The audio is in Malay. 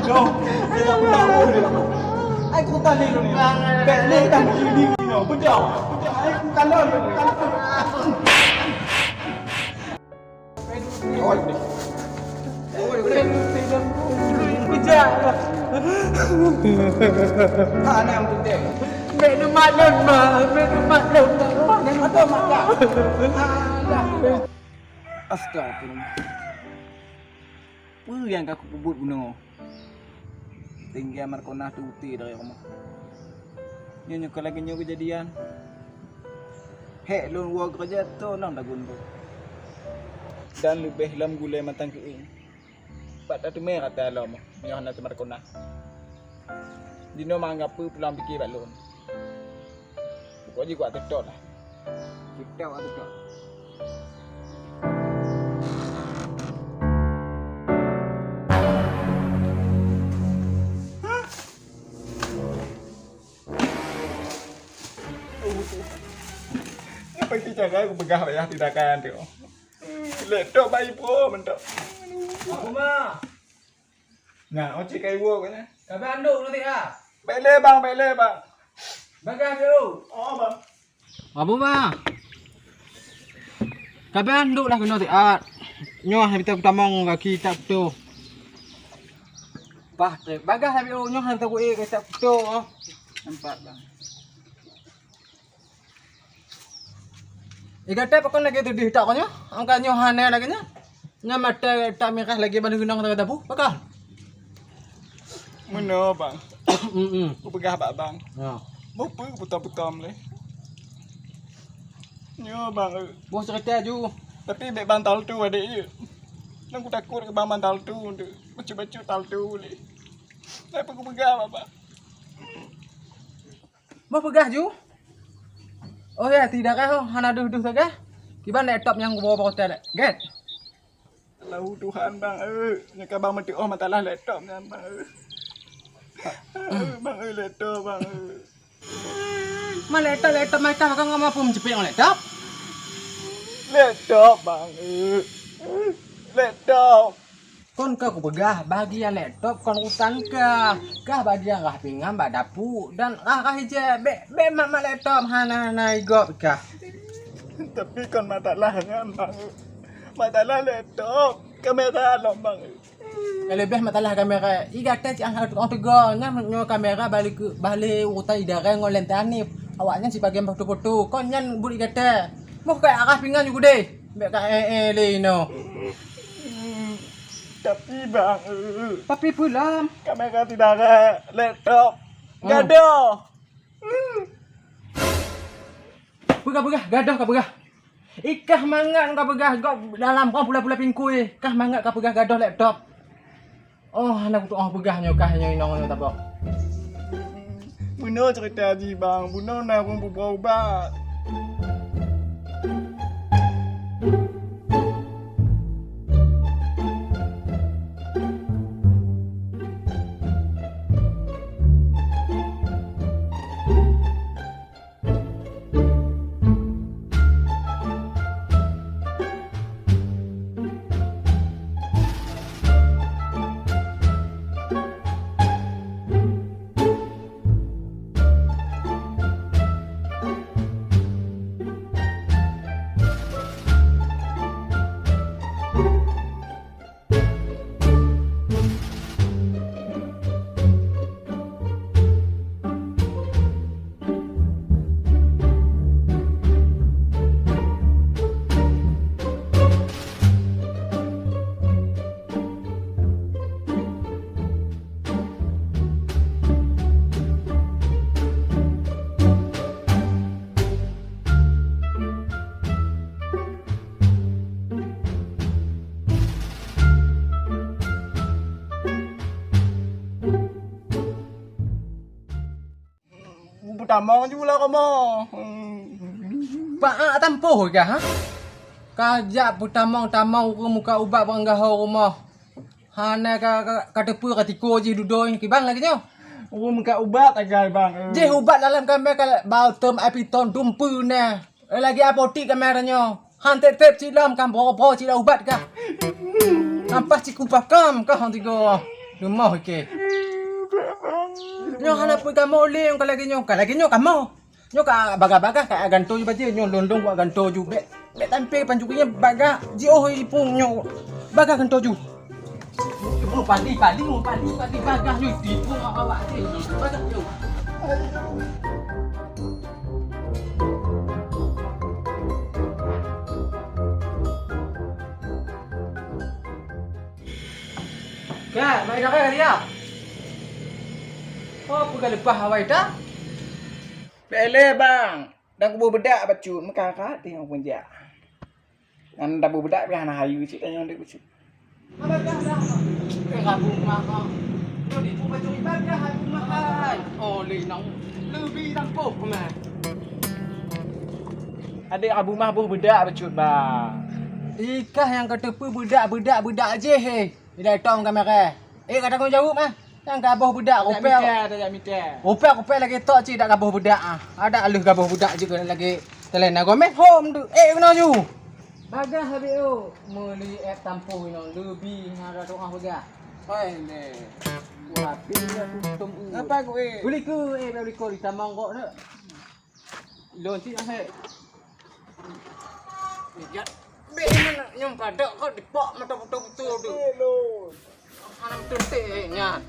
Loh, kita pulang boleh lah. Aku tanya lu ni. Balik dah begini ni. Betul. Aku kalau Mana yang penting? Minum maklum atau makan? Astagfirullah. Apa yang aku kubut guna? Tinggi amar konah tuti dari rumah. Nyonya kalau lagi nyoba kejadian. Hek lun gua kerja tu nang dah gundu. Dan lebih lam gulai matang ke ini. Pak tu merah kata alam. Nyonya nak temar konah. Dino manggap pu pulang fikir bak lun. Pokoknya gua tetot lah. Kita gua tetot. Apa kita jaga aku begah ya tindakan tu. Letok bayi pro mentok. Aku mah. Nah, ojek kai wo kan. Kabe anduk nanti ah. Bele bang. Bagah dulu. Oh bang. Abu mah. Kabe anduk lah kena tiat. Nyoh kita tamong kaki tak tu. Bah, bagah tapi nyoh kita ku ke tak tu. Nampak bang. Ikatnya pakon lagi tu dihitak ko nyo. Ang kanyo hane lagi nya. Nya mata tak mikah lagi bandung gunang kata tabu. Bakal. Mana bang? Aku begah bang. Ya. Apa putam-putam le. Nyo bang. Bos cerita ju. Tapi bek bantal tu ada je. Nang aku takut ke bang bantal tu tu. Baca-baca tal tu le. Apa aku begah bang? Bos pegah ju. Oh ya, tidak kah hana duh saja. Kiban laptop yang bawa hotel. Get. Lahu Tuhan bang. Nyaka bang mati masalah laptop ni bang. Bang laptop bang. Ma laptop macam kau ngapa pun cepet yang laptop? Laptop bang. Laptop. Kon kau pegah bagian laptop kon utan kah bagian kah pinggan badapu dan kah hije be mak laptop hana igop kah. Tapi kon masalahnya bang. Masalah laptop. Kamera alam bang. Lebih masalah kamera. Iga teh ang orang tegar nya nyo kamera balik utai idara ngolen tani. Awaknya si bagian foto-foto. Kon nyan buri kata. Mau kayak arah pinggan juga deh. Be ka le no. Tapi bang. Tapi pulang. Kamera tidak ada. Laptop. Gaduh. Begah gadah ka begah. Ikah mangat ka begah dalam kau pula-pula pingkui. Kah mangat ka begah gadah laptop. Oh, anak tu orang pegahnya kah nyo inong tak apa. Bunuh cerita haji bang. Bunuh nak pun berubat. Tamang juga lah kamu. Pak tampoh ke ha? Kajak putamang ke muka ubat banggah rumah. Hana ka tepu ka tiko je dudoi ki bang lagi nyo. Muka ubat aja bang. Je ubat dalam kamera ka bau tem apiton dumpu ne. Lagi apotik kameranya. Hantet tep cilam kam po cila ubat ka. Nampak ci kumpah kam ka hang tigo. Rumah ke. Nyo hanap pun kamu oleh yang kalagi nyo kamu. Nyo ka baga-baga ka ganto ju baje nyo londong wa ganto ju be. Be tampe panjukinya baga ji oh ipung nyo. Baga ganto ju. Mau padi baga ju dipung awak ni. Baga ju. Kan, mai dah kan dia? Oh, pegang lepas awak dah. Bele bang, dah kubu bedak bacut mekaka tengok pun dia. Kan dah kubu bedak biar anak hayu cik tanya dia bacut. Apa dah? Kamu makan. Kau di pun bacut ibadah aku makan. Oh, nang lebih tampuk mah. Adik abu mah buh bedak bacut bang. Ikah yang kata apa budak je he. Dia datang kamera. Kata kau jawab mah. Yang gaboh budak kopel. Tak mita. Kopel lagi tok cik dak gaboh budak ah. Ada alus gaboh budak juga lagi telena gomet home tu. Kena ju. Bagah habis tu. Muli tampuh ino lebih ngara doa bagah. Hai le. Wah, pindah tutum. Apa aku Beli ke di tamang kok nak. Lon cik ah. Ya. Benar nyong padak kau dipok mata betul-betul tu. Hello. Hanam tuntik nya.